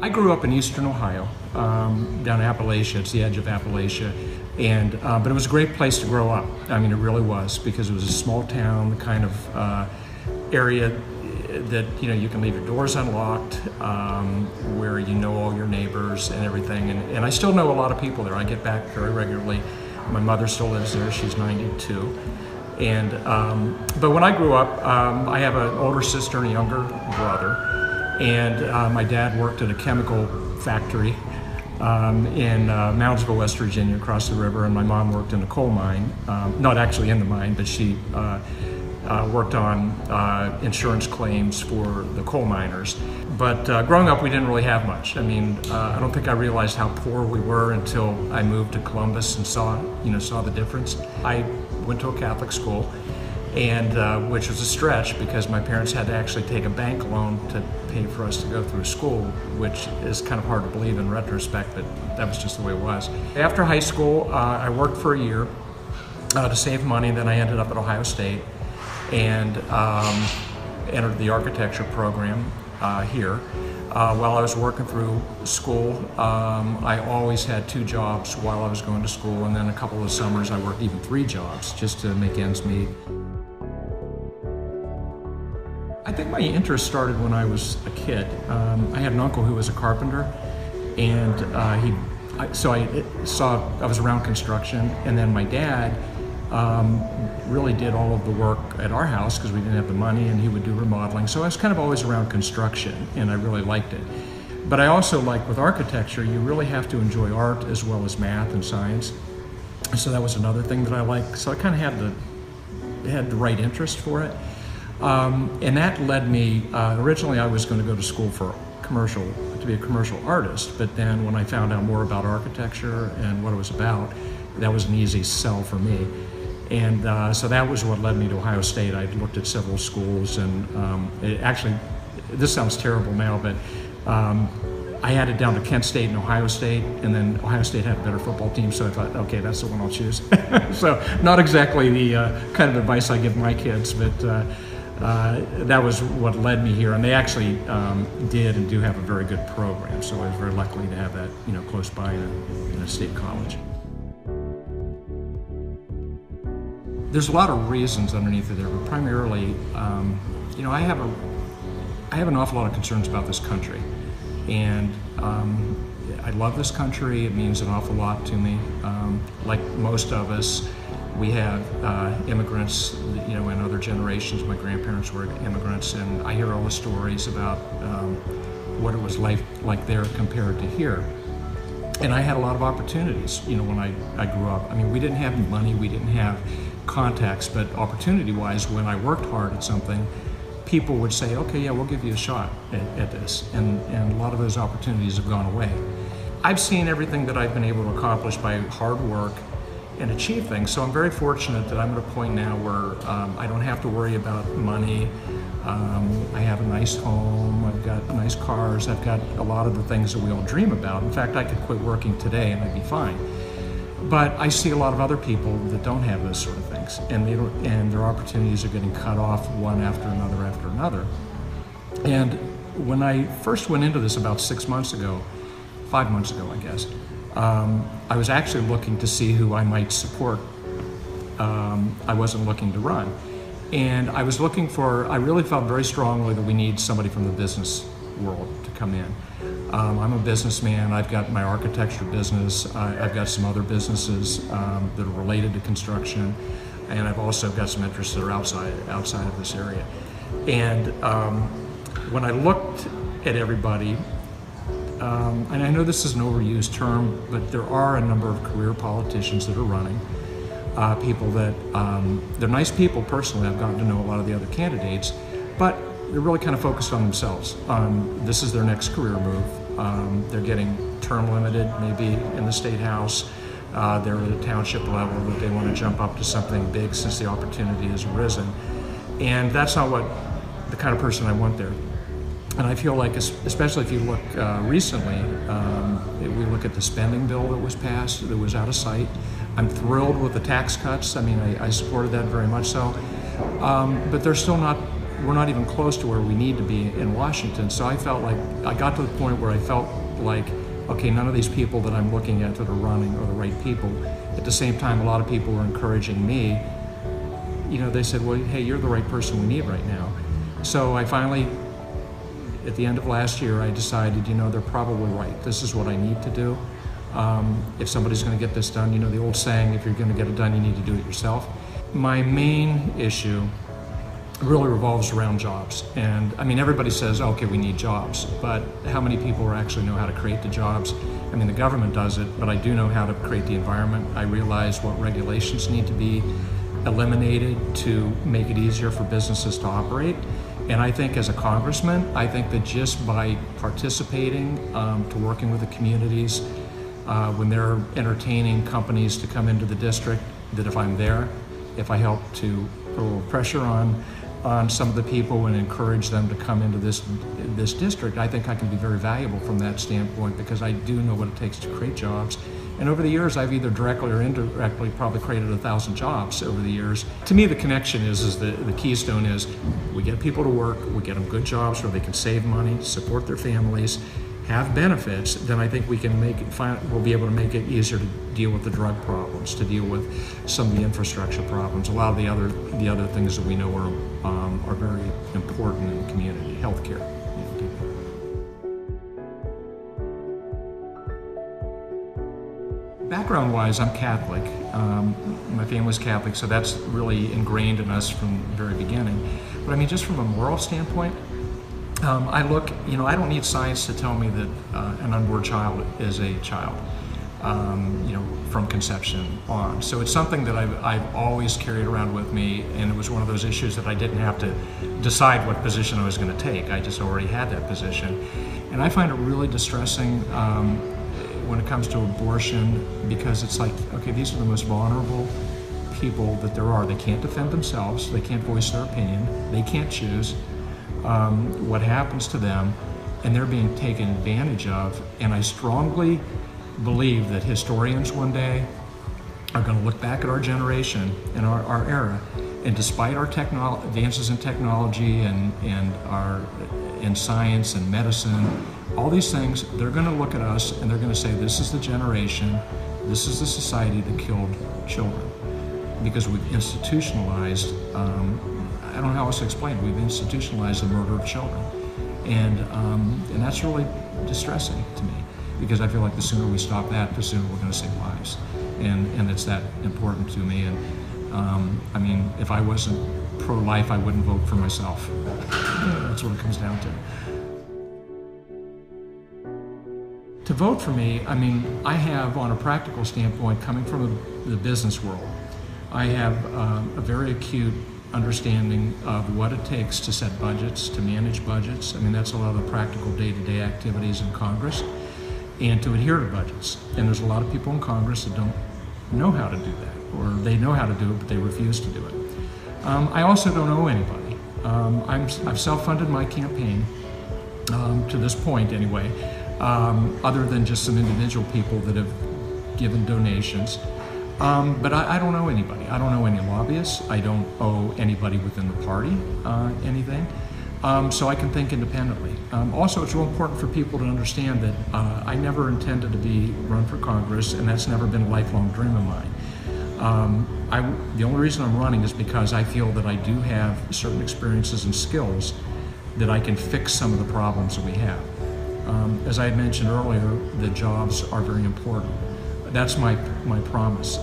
I grew up in eastern Ohio, down Appalachia. It's the edge of Appalachia, and but it was a great place to grow up. I mean, it really was, because it was a small town, the kind of area that you can leave your doors unlocked, where you know all your neighbors and everything. And I still know a lot of people there. I get back very regularly. My mother still lives there. She's 92. And but when I grew up, I have an older sister and a younger brother. And my dad worked at a chemical factory in Moundsville, West Virginia, across the river, and my mom worked in a coal mine, not actually in the mine, but she worked on insurance claims for the coal miners. But growing up, we didn't really have much. I mean, I don't think I realized how poor we were until I moved to Columbus and saw the difference. I went to a Catholic school, and which was a stretch because my parents had to actually take a bank loan to pay for us to go through school, which is kind of hard to believe in retrospect, but that was just the way it was. After high school, I worked for a year to save money. Then I ended up at Ohio State and entered the architecture program here. While I was working through school, I always had 2 jobs while I was going to school, and then a couple of summers I worked even 3 jobs just to make ends meet. I think my interest started when I was a kid. I had an uncle who was a carpenter, and I was around construction, and then my dad really did all of the work at our house because we didn't have the money, and he would do remodeling. So I was kind of always around construction, and I really liked it. But I also, like with architecture, you really have to enjoy art as well as math and science. So that was another thing that I liked. So I kind of had the right interest for it. And that led me, originally I was going to go to school to be a commercial artist, but then when I found out more about architecture and what it was about, that was an easy sell for me. And so that was what led me to Ohio State. I looked at several schools, and this sounds terrible now, but I had it down to Kent State and Ohio State, and then Ohio State had a better football team, so I thought, okay, that's the one I'll choose. So not exactly the kind of advice I give my kids, but that was what led me here. And they actually did and do have a very good program, so I was very lucky to have that close by in a state college. There's a lot of reasons underneath it there, but primarily, I have an awful lot of concerns about this country. And I love this country. It means an awful lot to me. Like most of us, we have immigrants, in other generations. My grandparents were immigrants, and I hear all the stories about what it was like there compared to here. And I had a lot of opportunities, when I grew up. I mean, we didn't have money, we didn't have contacts, but opportunity-wise, when I worked hard at something, people would say, okay, yeah, we'll give you a shot at this. And a lot of those opportunities have gone away. I've seen everything that I've been able to accomplish by hard work and achieve things. So I'm very fortunate that I'm at a point now where I don't have to worry about money. I have a nice home, I've got nice cars, I've got a lot of the things that we all dream about. In fact, I could quit working today and I'd be fine. But I see a lot of other people that don't have those sort of things, and their opportunities are getting cut off one after another after another. And when I first went into this about 5 months ago, I guess, I was actually looking to see who I might support. I wasn't looking to run. And I really felt very strongly that we need somebody from the business world to come in. I'm a businessman. I've got my architecture business. I've got some other businesses that are related to construction, and I've also got some interests that are outside of this area. And when I looked at everybody, and I know this is an overused term, but there are a number of career politicians that are running. People that, they're nice people personally. I've gotten to know a lot of the other candidates, but they're really kind of focused on themselves. This is their next career move. They're getting term limited, maybe in the state house. They're at a township level, but they want to jump up to something big since the opportunity has arisen. And that's not the kind of person I want there. And I feel like, especially if you look recently, we look at the spending bill that was passed, that was out of sight. I'm thrilled with the tax cuts. I mean, I supported that very much so. but we're not even close to where we need to be in Washington. So I felt like I got to the point where I felt like, okay, none of these people that I'm looking at that are running are the right people. At the same time, a lot of people were encouraging me. They said, well, hey, you're the right person we need right now. So I finally, at the end of last year, I decided, they're probably right. This is what I need to do. If somebody's going to get this done, the old saying, if you're going to get it done, you need to do it yourself. My main issue really revolves around jobs. And everybody says, okay, we need jobs, but how many people actually know how to create the jobs? The government does it, but I do know how to create the environment. I realize what regulations need to be eliminated to make it easier for businesses to operate. And I think as a congressman, I think that just by participating, to working with the communities, when they're entertaining companies to come into the district, that if I'm there, if I help to put a little pressure on some of the people and encourage them to come into this district, I think I can be very valuable from that standpoint, because I do know what it takes to create jobs. And over the years, I've either directly or indirectly probably created 1,000 jobs over the years. To me, the connection is the keystone is we get people to work, we get them good jobs where they can save money, support their families, have benefits. Then I think we can we'll be able to make it easier to deal with the drug problems, to deal with some of the infrastructure problems, a lot of the other things that we know are very important in the community, healthcare. Background-wise, I'm Catholic. My family's Catholic, so that's really ingrained in us from the very beginning. But just from a moral standpoint, I don't need science to tell me that an unborn child is a child, from conception on. So it's something that I've always carried around with me, and it was one of those issues that I didn't have to decide what position I was going to take. I just already had that position. And I find it really distressing when it comes to abortion, because it's like, okay, these are the most vulnerable people that there are. They can't defend themselves, they can't voice their opinion, they can't choose what happens to them, and they're being taken advantage of. And I strongly believe that historians one day are going to look back at our generation and our era, and despite our advances in technology and in science and medicine, all these things, they're going to look at us and they're going to say, this is the generation, this is the society that killed children, because we've institutionalized, I don't know how else to explain it, we've institutionalized the murder of children. And that's really distressing to me, because I feel like the sooner we stop that, the sooner we're going to save lives. And it's that important to me. And if I wasn't pro-life, I wouldn't vote for myself. That's what it comes down to. To vote for me, I have, on a practical standpoint, coming from the business world, I have a very acute understanding of what it takes to set budgets, to manage budgets. That's a lot of the practical day-to-day activities in Congress, and to adhere to budgets. And there's a lot of people in Congress that don't know how to do that, or they know how to do it, but they refuse to do it. I also don't owe anybody. I've self-funded my campaign, to this point anyway, other than just some individual people that have given donations. But I don't owe anybody. I don't owe any lobbyists. I don't owe anybody within the party anything. So I can think independently. Also, it's real important for people to understand that I never intended to be run for Congress, and that's never been a lifelong dream of mine. The only reason I'm running is because I feel that I do have certain experiences and skills that I can fix some of the problems that we have. As I had mentioned earlier, the jobs are very important. That's my promise.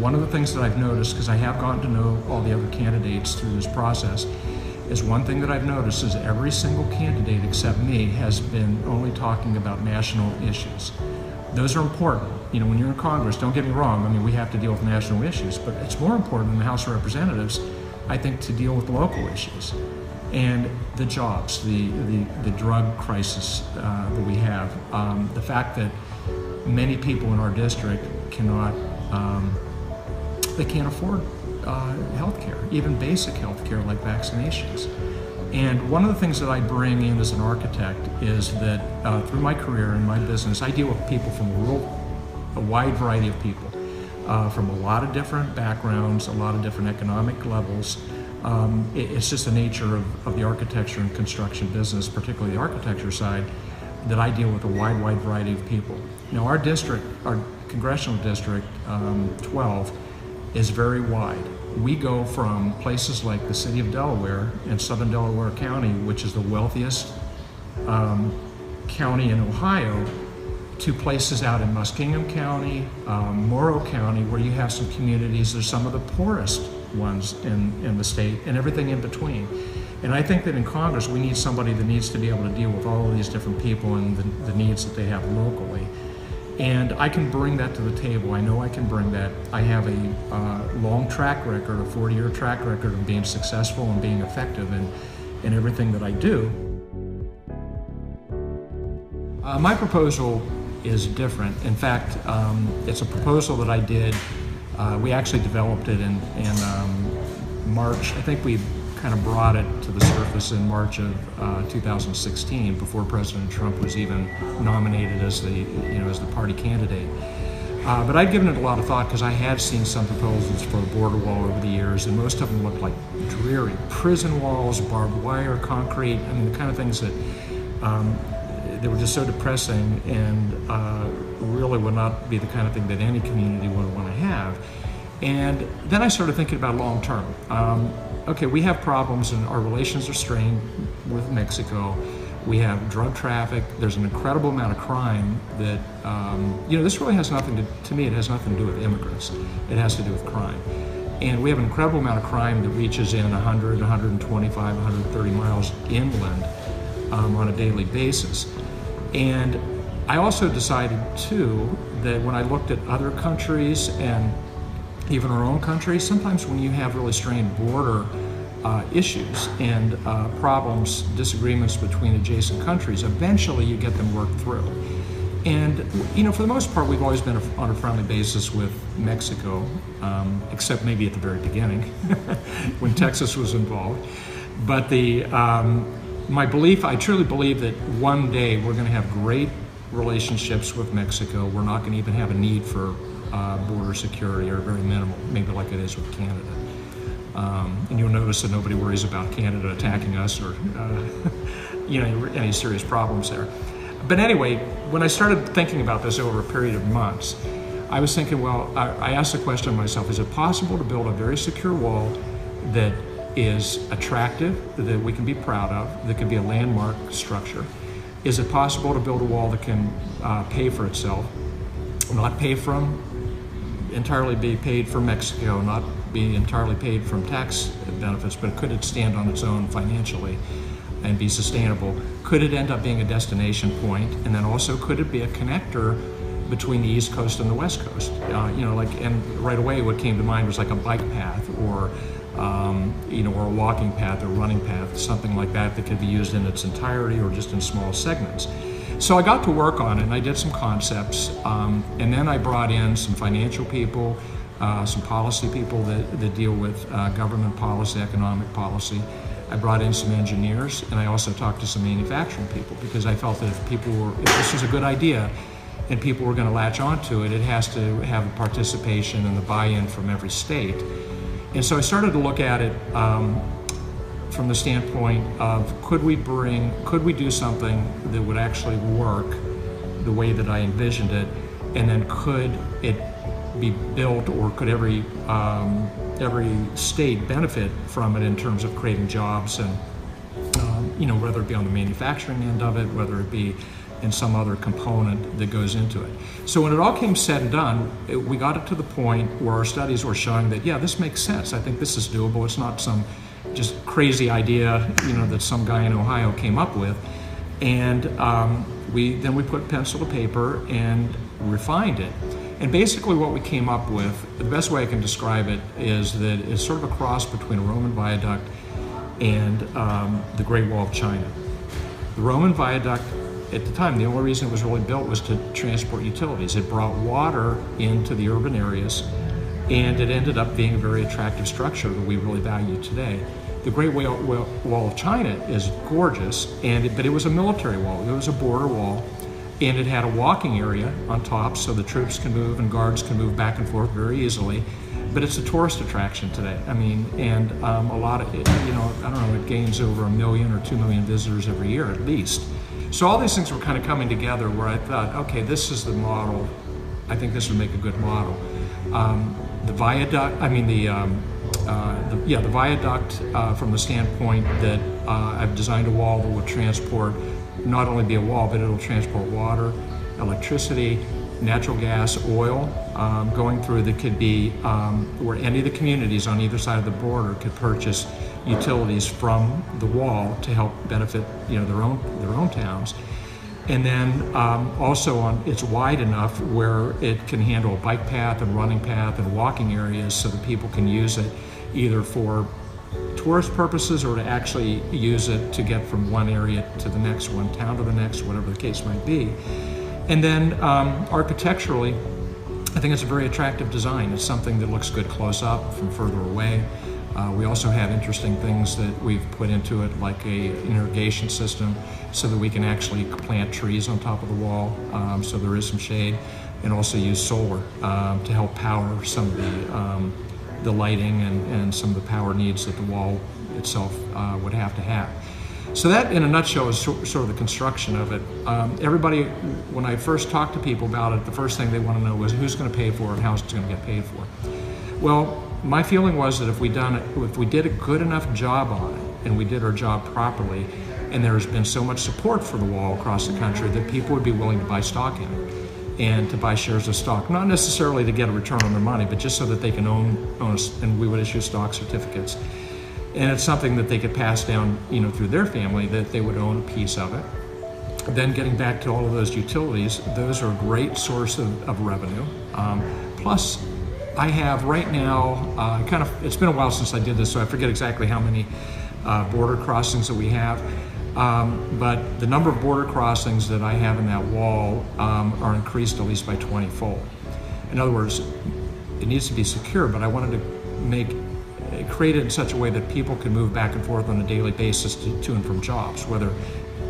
One of the things that I've noticed, because I have gotten to know all the other candidates through this process, is one thing that I've noticed is every single candidate except me has been only talking about national issues. Those are important. When you're in Congress, don't get me wrong, we have to deal with national issues, but it's more important in the House of Representatives, I think, to deal with local issues. And the jobs, the drug crisis that we have, the fact that many people in our district they can't afford health care, even basic health care like vaccinations. And one of the things that I bring in as an architect is that through my career and my business, I deal with people from a wide variety of people, from a lot of different backgrounds, a lot of different economic levels, It's just the nature of the architecture and construction business, particularly the architecture side, that I deal with a wide variety of people. Now our district, our congressional district 12, is very wide. We go from places like the city of Delaware and southern Delaware County, which is the wealthiest county in Ohio, to places out in Muskingum County, Morrow County, where you have some communities that are some of the poorest ones in the state, and everything in between. And I think that in Congress we need somebody that needs to be able to deal with all of these different people and the needs that they have locally. And I can bring that to the table. I know I can bring that. I have a long track record, a 40-year track record of being successful and being effective in everything that I do. My proposal is different. In fact, it's a proposal that I did. We actually developed it in March. I think we kind of brought it to the surface in March of 2016, before President Trump was even nominated as the party candidate. But I'd given it a lot of thought because I had seen some proposals for a border wall over the years, and most of them looked like dreary prison walls, barbed wire, concrete. I mean, the kind of things that they were just so depressing and really would not be the kind of thing that any community would want to have. And then I started thinking about long term. Okay, we have problems and our relations are strained with Mexico. We have drug traffic. There's an incredible amount of crime that, this really has nothing to me, it has nothing to do with immigrants. It has to do with crime. And we have an incredible amount of crime that reaches in 100, 125, 130 miles inland on a daily basis. And I also decided too that when I looked at other countries and even our own country, sometimes when you have really strained border issues and problems, disagreements between adjacent countries, eventually you get them worked through. And for the most part, we've always been on a friendly basis with Mexico, except maybe at the very beginning when Texas was involved. But my belief, I truly believe that one day we're going to have great relationships with Mexico. We're not going to even have a need for border security, or very minimal, maybe like it is with Canada. And you'll notice that nobody worries about Canada attacking us or any serious problems there. But anyway, when I started thinking about this over a period of months, I was thinking, well, I asked the question to myself, is it possible to build a very secure wall that is attractive, that we can be proud of, that can be a landmark structure? Is it possible to build a wall that can pay for itself, not entirely be paid from Mexico, not be entirely paid from tax benefits, but could it stand on its own financially and be sustainable? Could it end up being a destination point? And then also, could it be a connector between the East Coast and the West Coast? And right away what came to mind was like a bike path or a walking path or running path, something like that could be used in its entirety or just in small segments. So I got to work on it and I did some concepts, and then I brought in some financial people, some policy people that deal with government policy, economic policy. I brought in some engineers, and I also talked to some manufacturing people, because I felt that if this was a good idea and people were going to latch onto it, it has to have the participation and the buy-in from every state. And so I started to look at it from the standpoint of could we do something that would actually work the way that I envisioned it, and then could it be built, or could every state benefit from it in terms of creating jobs, and whether it be on the manufacturing end of it, whether it be in some other component that goes into it. So when it all came said and done, we got it to the point where our studies were showing that, yeah, this makes sense. I think this is doable. It's not some just crazy idea, that some guy in Ohio came up with. And we put pencil to paper and refined it. And basically what we came up with, the best way I can describe it, is that it's sort of a cross between a Roman viaduct and the Great Wall of China. The Roman viaduct, at the time, the only reason it was really built was to transport utilities. It brought water into the urban areas, and it ended up being a very attractive structure that we really value today. The Great Wall of China is gorgeous, but it was a military wall. It was a border wall And it had a walking area on top so the troops can move and guards can move back and forth very easily. But it's a tourist attraction today. I mean, and a lot of it, you know, I don't know, it gains over 1 million or 2 million visitors every year at least. So all these things were kind of coming together where I thought, okay, this is the model. I think this would make a good model. The viaduct, I mean the viaduct from the standpoint that I've designed a wall that will transport, not only be a wall, but it'll transport water, electricity, natural gas, oil going through that could be where any of the communities on either side of the border could purchase utilities from the wall to help benefit, you know, their own towns. And then also it's wide enough where it can handle a bike path and running path and walking areas so that people can use it either for tourist purposes or to actually use it to get from one area to the next, one town to the next, whatever the case might be. And then architecturally, I think it's a very attractive design. It's something that looks good close up from further away. We also have interesting things that we've put into it, like an irrigation system so that we can actually plant trees on top of the wall, so there is some shade, and also use solar to help power some of the lighting and some of the power needs that the wall itself would have to have. So that, in a nutshell, is sort of the construction of it. Everybody, when I first talked to people about it, the first thing they want to know was who's going to pay for it and how it's going to get paid for. Well, my feeling was that if we did a good enough job on it and we did our job properly, and there's been so much support for the wall across the country that people would be willing to buy stock in it and to buy shares of stock, not necessarily to get a return on their money, but just so that they can own us, and we would issue stock certificates. And it's something that they could pass down, you know, through their family, that they would own a piece of it. Then getting back to all of those utilities, those are a great source of revenue. Plus, I have right now, it's been a while since I did this, so I forget exactly how many border crossings that we have. But the number of border crossings that I have in that wall are increased at least by 20-fold. In other words, it needs to be secure, but I wanted to create it in such a way that people can move back and forth on a daily basis to and from jobs, whether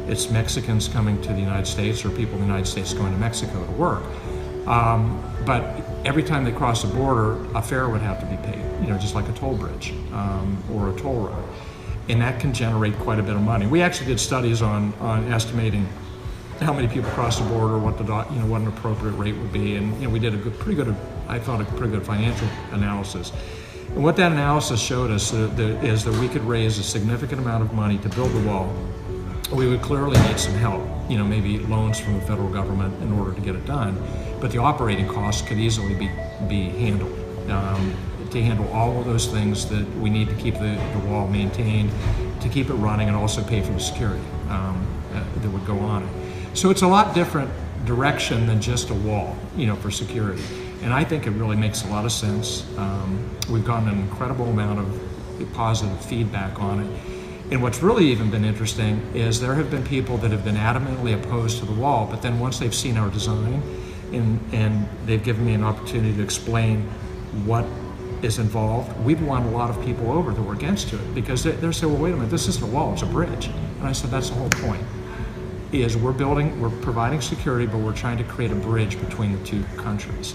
it's Mexicans coming to the United States or people in the United States going to Mexico to work. But every time they cross the border, a fare would have to be paid, you know, just like a toll bridge or a toll road. And that can generate quite a bit of money. We actually did studies on estimating how many people cross the border, what an appropriate rate would be, and we did a pretty good financial analysis. And what that analysis showed us is that we could raise a significant amount of money to build the wall. We would clearly need some help, maybe loans from the federal government in order to get it done, but the operating costs could easily be handled. To handle all of those things that we need to keep the wall maintained, to keep it running, and also pay for the security that would go on it. So it's a lot different direction than just a wall, for security. And I think it really makes a lot of sense. We've gotten an incredible amount of positive feedback on it. And what's really even been interesting is there have been people that have been adamantly opposed to the wall, but then once they've seen our design and they've given me an opportunity to explain what is involved, we've won a lot of people over that were against it because they're saying, well, wait a minute, this isn't a wall, it's a bridge. And I said, that's the whole point, is we're providing security, but we're trying to create a bridge between the two countries.